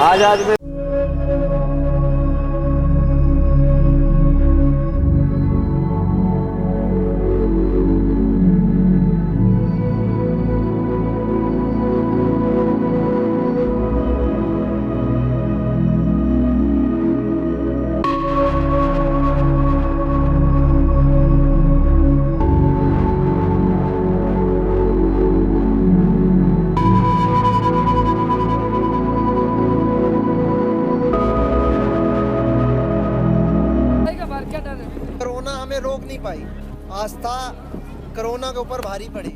आज में कोरोना हमें रोक नहीं पाई, आस्था कोरोना के ऊपर भारी पड़ी।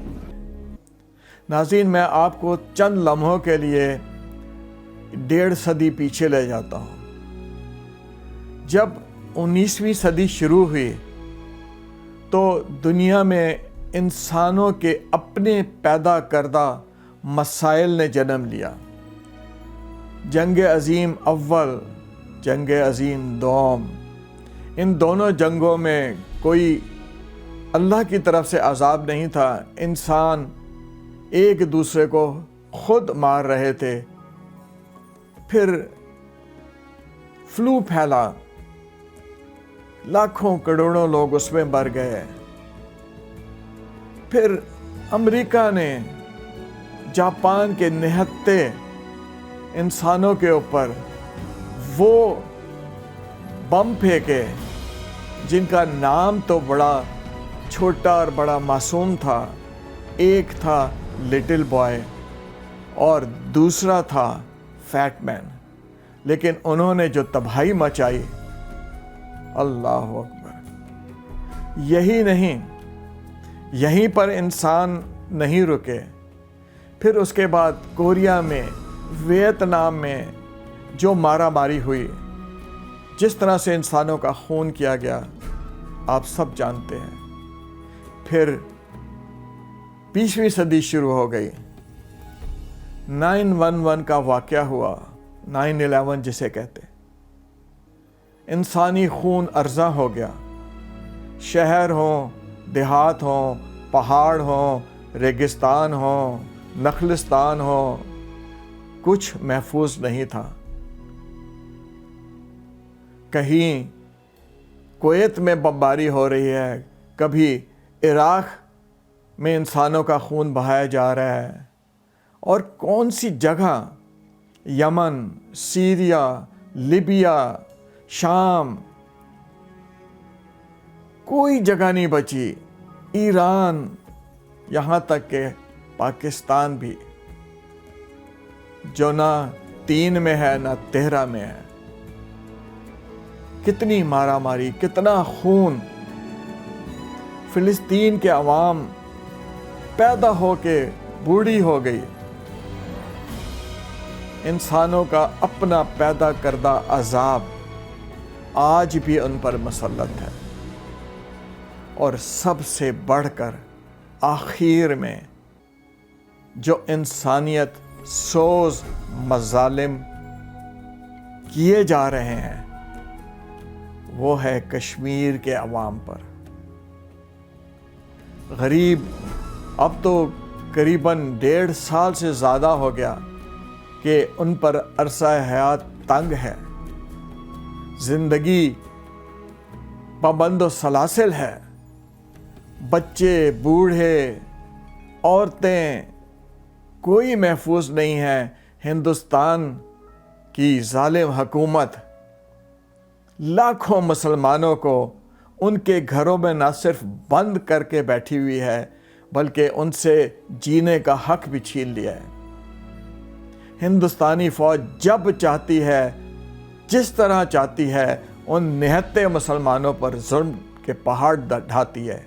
नाज़रीन, मैं आपको चंद लम्हों के लिए 1.5 सदी पीछे ले जाता हूँ। जब 19वीं सदी शुरू हुई तो दुनिया में इंसानों के अपने पैदा करदा मसाइल ने जन्म लिया। जंग अज़ीम अव्वल, जंग अज़ीम दोम, इन दोनों जंगों में कोई अल्लाह की तरफ से अज़ाब नहीं था। इंसान एक दूसरे को खुद मार रहे थे। फिर फ्लू फैला, लाखों करोड़ों लोग उसमें मर गए। फिर अमेरिका ने जापान के निहत्ते इंसानों के ऊपर वो बम फेंके जिनका नाम तो बड़ा छोटा और बड़ा मासूम था। एक था लिटिल बॉय और दूसरा था फैट मैन, लेकिन उन्होंने जो तबाही मचाई, अल्लाह अकबर। यही नहीं, यहीं पर इंसान नहीं रुके। फिर उसके बाद कोरिया में, वियतनाम में जो मारामारी हुई, जिस तरह से इंसानों का खून किया गया, आप सब जानते हैं। फिर 20वीं सदी शुरू हो गई। 9/11 का वाक़या हुआ, 9/11 जिसे कहते। इंसानी खून अर्जा हो गया। शहर हो, देहात हो, पहाड़ हो, रेगिस्तान हो, नखलिस्तान हो, कुछ महफूज नहीं था। कहीं कुवैत में बमबारी हो रही है, कभी इराक़ में इंसानों का खून बहाया जा रहा है, और कौन सी जगह, यमन, सीरिया, लिबिया, शाम, कोई जगह नहीं बची। ईरान, यहाँ तक के पाकिस्तान भी, जो ना 3 में है ना 13 में है। कितनी मारामारी, कितना खून। फिलिस्तीन के अवाम पैदा होके बूढ़ी हो गई। इंसानों का अपना पैदा करदा अजाब आज भी उन पर मुसल्लत है। और सबसे बढ़कर आखिर में जो इंसानियत सोज मजालिम किए जा रहे हैं, वो है कश्मीर के अवाम पर। गरीब, अब तो करीबन 1.5 साल से ज़्यादा हो गया कि उन पर अरसा हयात तंग है। ज़िंदगी पाबंद सलासिल है। बच्चे, बूढ़े, औरतें, कोई महफूज नहीं है। हिंदुस्तान की जालिम हुकूमत लाखों मुसलमानों को उनके घरों में न सिर्फ बंद करके बैठी हुई है, बल्कि उनसे जीने का हक भी छीन लिया है। हिंदुस्तानी फ़ौज जब चाहती है, जिस तरह चाहती है, उन निहत्ते मुसलमानों पर जुल्म के पहाड़ ढाती है।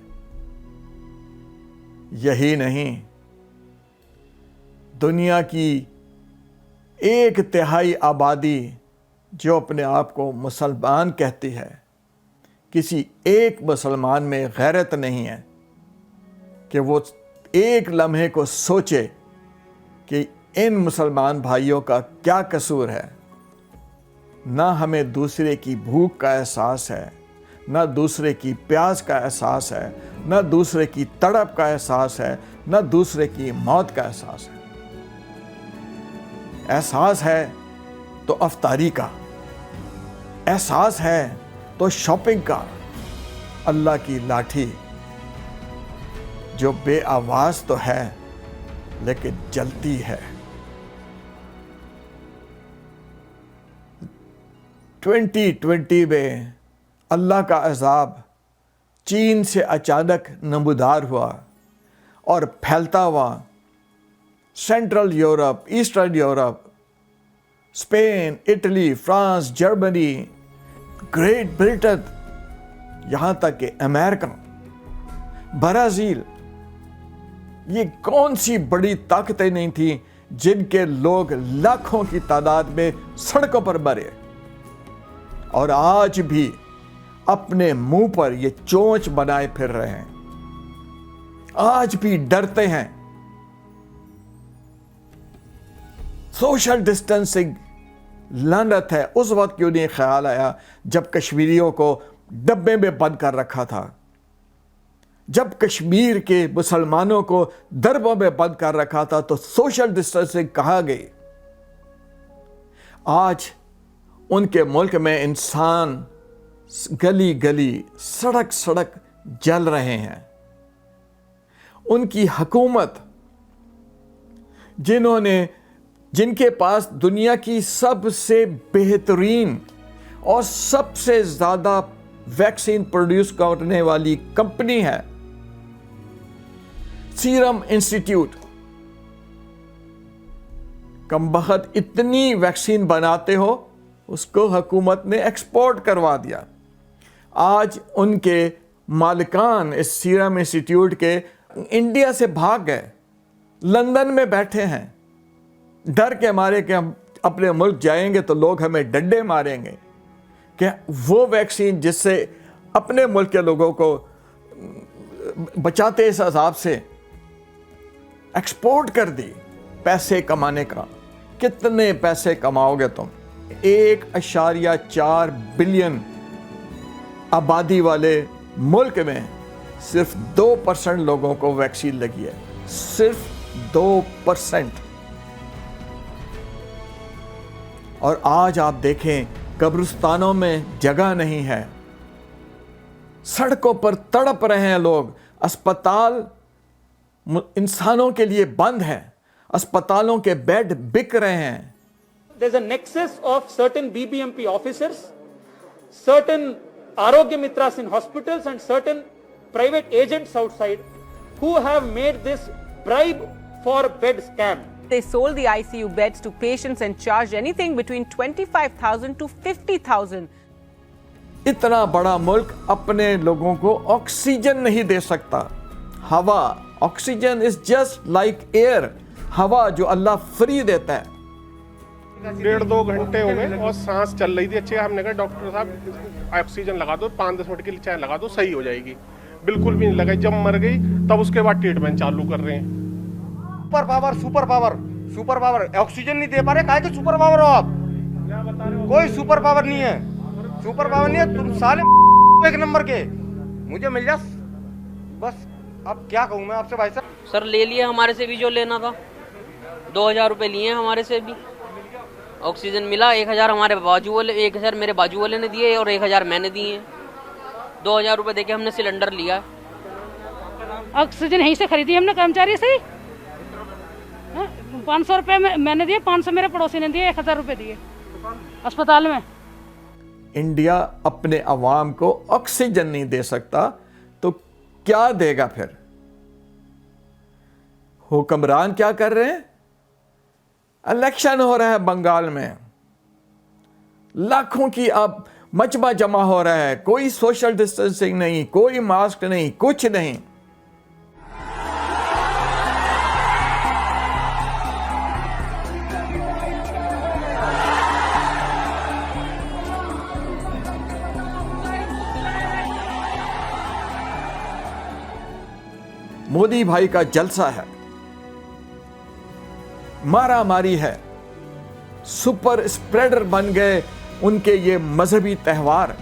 यही नहीं, दुनिया की 1/3 आबादी जो अपने आप को मुसलमान कहती है, किसी एक मुसलमान में गैरत नहीं है कि वो एक लम्हे को सोचे कि इन मुसलमान भाइयों का क्या कसूर है। ना हमें दूसरे की भूख का एहसास है, ना दूसरे की प्यास का एहसास है, ना दूसरे की तड़प का एहसास है, ना दूसरे की मौत का एहसास है। एहसास है तो अफ्तारी का, एहसास है तो शॉपिंग का। अल्लाह की लाठी जो बेआवाज तो है लेकिन जलती है। 2020 में अल्लाह का अज़ाब चीन से अचानक नमूदार हुआ और फैलता हुआ central Europe, eastern Europe, Spain, Italy, France, Germany, great Britain, यहाँ तक कि अमेरिका, ब्राज़ील, ये कौन सी बड़ी ताकतें नहीं थी जिनके लोग लाखों की तादाद में सड़कों पर मरे और आज भी अपने मुंह पर ये चोंच बनाए फिर रहे हैं, आज भी डरते हैं। सोशल डिस्टेंसिंग लानत है। उस वक्त क्यों नहीं ख्याल आया जब कश्मीरियों को डब्बे में बंद कर रखा था, जब कश्मीर के मुसलमानों को दरबों में बंद कर रखा था तो सोशल डिस्टेंसिंग कहाँ गई। आज उनके मुल्क में इंसान गली गली, सड़क सड़क जल रहे हैं। उनकी हुकूमत, जिनके पास दुनिया की सबसे बेहतरीन और सबसे ज़्यादा वैक्सीन प्रोड्यूस करने वाली कंपनी है सीरम इंस्टीट्यूट, कमबख्त इतनी वैक्सीन बनाते हो उसको हुकूमत ने एक्सपोर्ट करवा दिया। आज उनके मालिकान इस सीरम इंस्टीट्यूट के इंडिया से भाग गए, लंदन में बैठे हैं, डर के मारे कि हम अपने मुल्क जाएंगे तो लोग हमें डंडे मारेंगे। कि वो वैक्सीन जिससे अपने मुल्क के लोगों को बचाते इस अजाब से एक्सपोर्ट कर दी पैसे कमाने का। कितने पैसे कमाओगे तुम? 1.4 बिलियन आबादी वाले मुल्क में सिर्फ 2% लोगों को वैक्सीन लगी है, सिर्फ 2%। और आज आप देखें कब्रिस्तानों में जगह नहीं है, सड़कों पर तड़प रहे हैं लोग, अस्पताल इंसानों के लिए बंद है, अस्पतालों के बेड बिक रहे हैं। There's a nexus of certain BBMP officers, certain Arogya Mitras in hospitals and certain private agents outside who have made this bribe for bed scam. They sold the ICU beds to patients and charged anything between 25,000 to 50,000. इतना बड़ा मुल्क अपने लोगों को oxygen नहीं दे सकता। हवा, oxygen is just like air, हवा जो अल्लाह फ्री देता है। 1.5-2 घंटे हो गए और सांस चल रही थी अच्छे। हमने कहा डॉक्टर साहब ऑक्सीजन लगा दो, 5-10 मिनट के लिए चाहे लगा दो, सही हो जाएगी। बिल्कुल भी नहीं लगाई। जब मर गई तब उसके बाद ट्रीटमेंट चालू कर रहे हैं। Super power, super power, super power, oxygen नहीं दे पा रहे, काहे के सुपर पावर हो आप? कोई सुपर पावर नहीं है, सुपर पावर नहीं है। तुम साले एक नंबर के, मुझे मिल जा बस। अब क्या कहूँ मैं आपसे भाई साहब। सर ले लिया हमारे से भी जो लेना था, 2000 रुपये लिए हमारे से भी। ऑक्सीजन मिला 1000 हमारे बाजू वाले, 1000 मेरे बाजू वाले ने दिए और 1000 मैंने दिए। 2000 रुपये देके हमने सिलेंडर लिया। ऑक्सीजन यहीं से खरीदी हमने कर्मचारी से ही। 500 रुपये मैंने दिए, 500 मेरे पड़ोसी ने दिए, 1000 रुपये दिए अस्पताल में। इंडिया अपने अवाम को ऑक्सीजन नहीं दे सकता तो क्या देगा फिर? हुक्मरान क्या कर रहे हैं? इलेक्शन हो रहा है बंगाल में, लाखों की अब मजमा जमा हो रहा है, कोई सोशल डिस्टेंसिंग नहीं, कोई मास्क नहीं, कुछ नहीं। मोदी भाई का जलसा है, मारा मारी है, सुपर स्प्रेडर बन गए उनके ये मजहबी त्यौहार।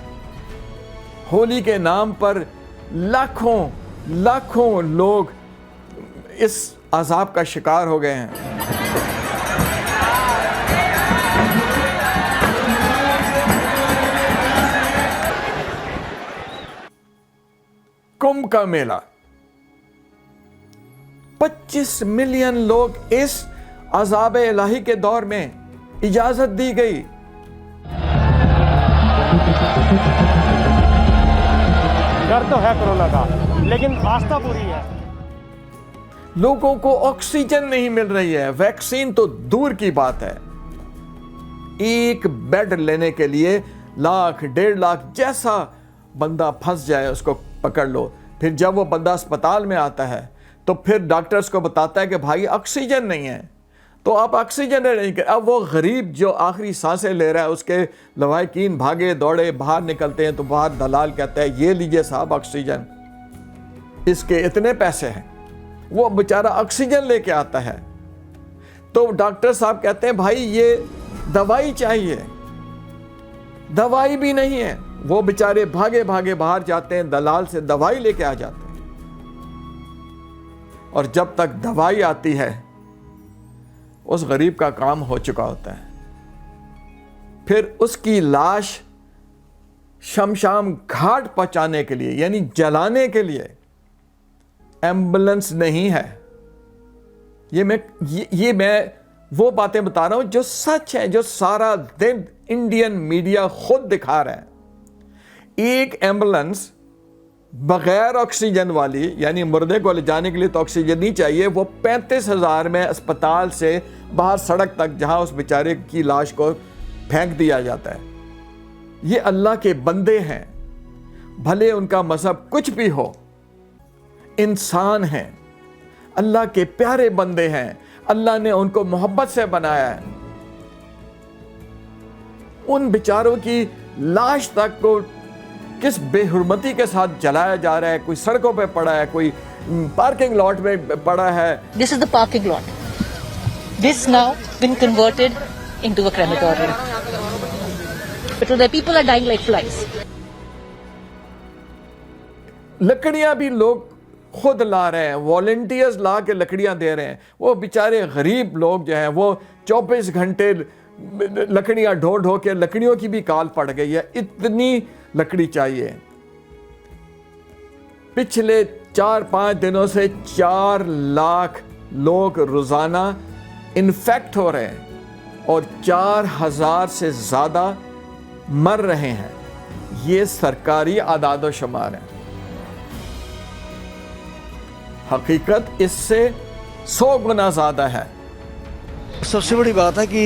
होली के नाम पर लाखों लाखों लोग इस अजाब का शिकार हो गए हैं। कुंभ का मेला, 25 मिलियन लोग, इस अजाब इलाही के दौर में इजाजत दी गई। डर तो है कोरोना का, लेकिन आस्था पूरी है। लोगों को ऑक्सीजन नहीं मिल रही है, वैक्सीन तो दूर की बात है। एक बेड लेने के लिए लाख 1.5 लाख, जैसा बंदा फंस जाए उसको पकड़ लो। फिर जब वो बंदा अस्पताल में आता है तो फिर डॉक्टर्स को बताता है कि भाई ऑक्सीजन नहीं है, तो आप ऑक्सीजन नहीं कर। अब वो गरीब जो आखिरी सांसें ले रहा है, उसके लवाहिकीन भागे दौड़े बाहर निकलते हैं तो बाहर दलाल कहता है ये लीजिए साहब ऑक्सीजन, इसके इतने पैसे हैं। वो बेचारा ऑक्सीजन लेके आता है तो डॉक्टर साहब कहते हैं भाई ये दवाई चाहिए, दवाई भी नहीं है। वो बेचारे भागे भागे बाहर जाते हैं, दलाल से दवाई लेके आ जाते हैं, और जब तक दवाई आती है उस गरीब का काम हो चुका होता है। फिर उसकी लाश शमशाम घाट पहुंचाने के लिए, यानी जलाने के लिए एम्बुलेंस नहीं है। ये मैं वो बातें बता रहा हूं जो सच है, जो सारा दिन इंडियन मीडिया खुद दिखा रहा है। एक एम्बुलेंस बगैर ऑक्सीजन वाली, यानी मुर्दे को ले जाने के लिए तो ऑक्सीजन नहीं चाहिए, वो 35,000 में अस्पताल से बाहर सड़क तक, जहां उस बेचारे की लाश को फेंक दिया जाता है। ये अल्लाह के बंदे हैं, भले उनका मजहब कुछ भी हो, इंसान हैं, अल्लाह के प्यारे बंदे हैं। अल्लाह ने उनको मोहब्बत से बनाया है। उन बेचारों की लाश तक को किस बेहुरमती के साथ जलाया जा रहा है। कोई सड़कों पे पड़ा है, कोई पार्किंग लॉट में पड़ा है। This is the parking lot. This now been converted into a crematorium. But the people are dying like flies. लकड़ियां भी लोग खुद ला रहे हैं, वॉलंटियर्स ला के लकड़ियां दे रहे हैं। वो बेचारे गरीब लोग जो हैं वो 24 घंटे लकड़ियां ढो ढो के, लकड़ियों की भी काल पड़ गई है, इतनी लकड़ी चाहिए। पिछले 4-5 दिनों से 4 लाख लोग रोजाना इन्फेक्ट हो रहे हैं और 4,000 से ज्यादा मर रहे हैं। ये सरकारी आदादो शुमार है। हकीकत इससे 100 गुना ज्यादा है। सबसे बड़ी बात है कि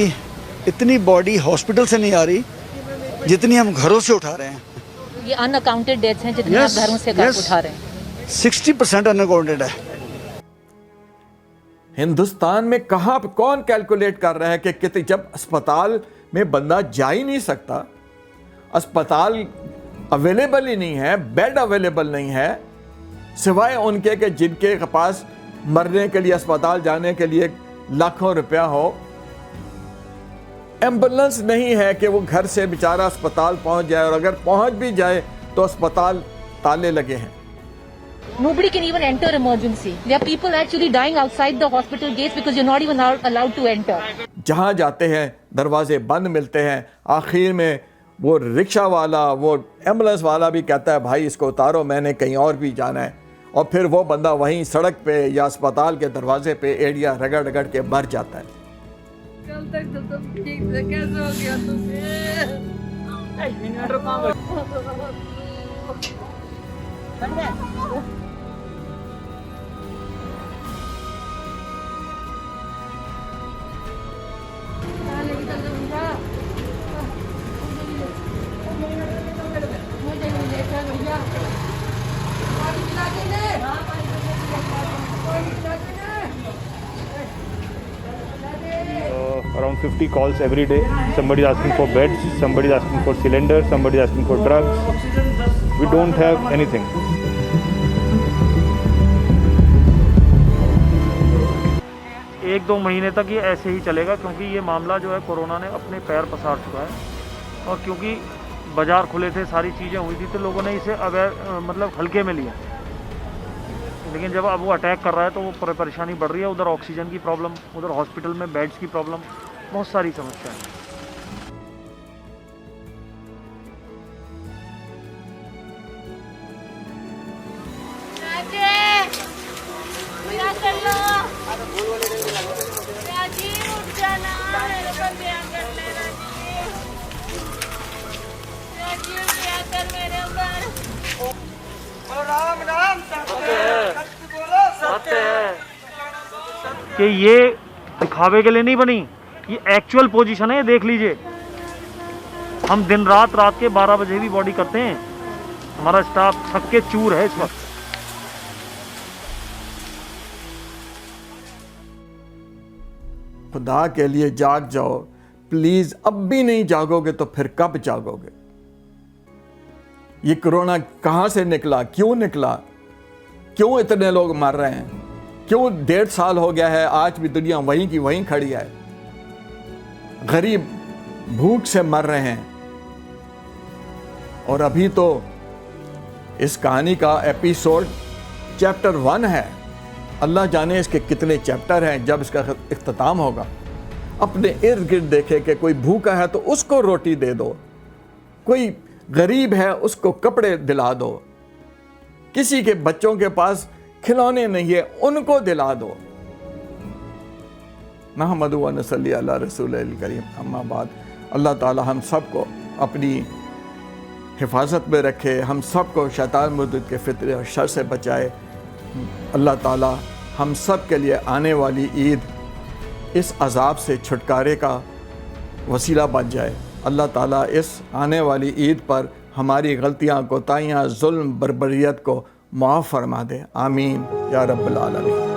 इतनी बॉडी हॉस्पिटल से नहीं आ रही जितनी हम घरों से उठा रहे हैं। ये अनअकाउंटेड डेथ्स हैं जितने आप घरों से उठा रहे हैं। 60% अनअकाउंटेड है। हिंदुस्तान में कहां कौन कैलकुलेट कर रहा है कि कितने, जब अस्पताल में बंदा जा ही नहीं सकता, अस्पताल अवेलेबल ही नहीं है, बेड अवेलेबल नहीं है, सिवाय उनके कि जिनके पास मरने के लिए अस्पताल जाने के लिए लाखों रुपया हो। एम्बुलेंस नहीं है कि वो घर से बेचारा अस्पताल पहुंच जाए, और अगर पहुंच भी जाए तो अस्पताल ताले लगे हैं। Nobody can even enter emergency. There are people actually dying outside the hospital gates because you're not even allowed to enter. जहां जाते हैं दरवाजे बंद मिलते हैं। आखिर में वो रिक्शा वाला, वो एम्बुलेंस वाला भी कहता है भाई इसको उतारो, मैंने कहीं और भी जाना है, और फिर वो बंदा वहीं सड़क पे या अस्पताल के दरवाजे पे एड़िया रगड़ रगड़ के मर जाता है। कल तक तो तुम ठीक से, कैसे हो गया तुम्हें? Around 50 calls every day. Somebody is asking for beds, somebody is asking for cylinders, somebody is asking for drugs. We don't have anything. 1-2 महीने तक ये ऐसे ही चलेगा, क्योंकि ये मामला जो है कोरोना ने अपने पैर पसार चुका है। और क्योंकि बाज़ार खुले थे, सारी चीज़ें हुई थी, तो लोगों ने इसे मतलब हल्के में लिया। लेकिन जब अब वो अटैक कर रहा है तो वो परेशानी बढ़ रही है। उधर ऑक्सीजन की प्रॉब्लम, उधर हॉस्पिटल में बेड्स की प्रॉब्लम, बहुत सारी समस्या है। कि ये दिखावे के लिए नहीं बनी, ये एक्चुअल पोजीशन है, ये देख लीजिए। हम दिन रात के 12 बजे भी बॉडी करते हैं, हमारा स्टाफ थक के चूर है इस वक्त। खुदा के लिए जाग जाओ प्लीज। अब भी नहीं जागोगे तो फिर कब जागोगे? ये कोरोना कहां से निकला, क्यों निकला, क्यों इतने लोग मर रहे हैं, क्यों 1.5 साल हो गया है, आज भी दुनिया वहीं की वहीं खड़ी है। गरीब भूख से मर रहे हैं। और अभी तो इस कहानी का एपिसोड चैप्टर 1 है। अल्लाह जाने इसके कितने चैप्टर हैं जब इसका इख्तिताम होगा। अपने इर्द गिर्द देखे कि कोई भूखा है तो उसको रोटी दे दो, कोई गरीब है उसको कपड़े दिला दो, किसी के बच्चों के पास खिलौने नहीं है उनको दिला दो। नहमदु व नसल्ली अला रसूलिल करीम, अम्मा बाद। अल्लाह ताला हम सबको अपनी हिफाजत में रखे, हम सबको शैतान मुर्दिद के फितरे और शर से बचाए। अल्लाह ताला हम सब के लिए आने वाली ईद इस अज़ाब से छुटकारे का वसीला बन जाए। अल्लाह ताला इस आने वाली ईद पर हमारी गलतियाँ, कोताहियाँ, जुल्म, बर्बरियत को माफ़ फरमा दे। आमीन या रब्बल आलमीन।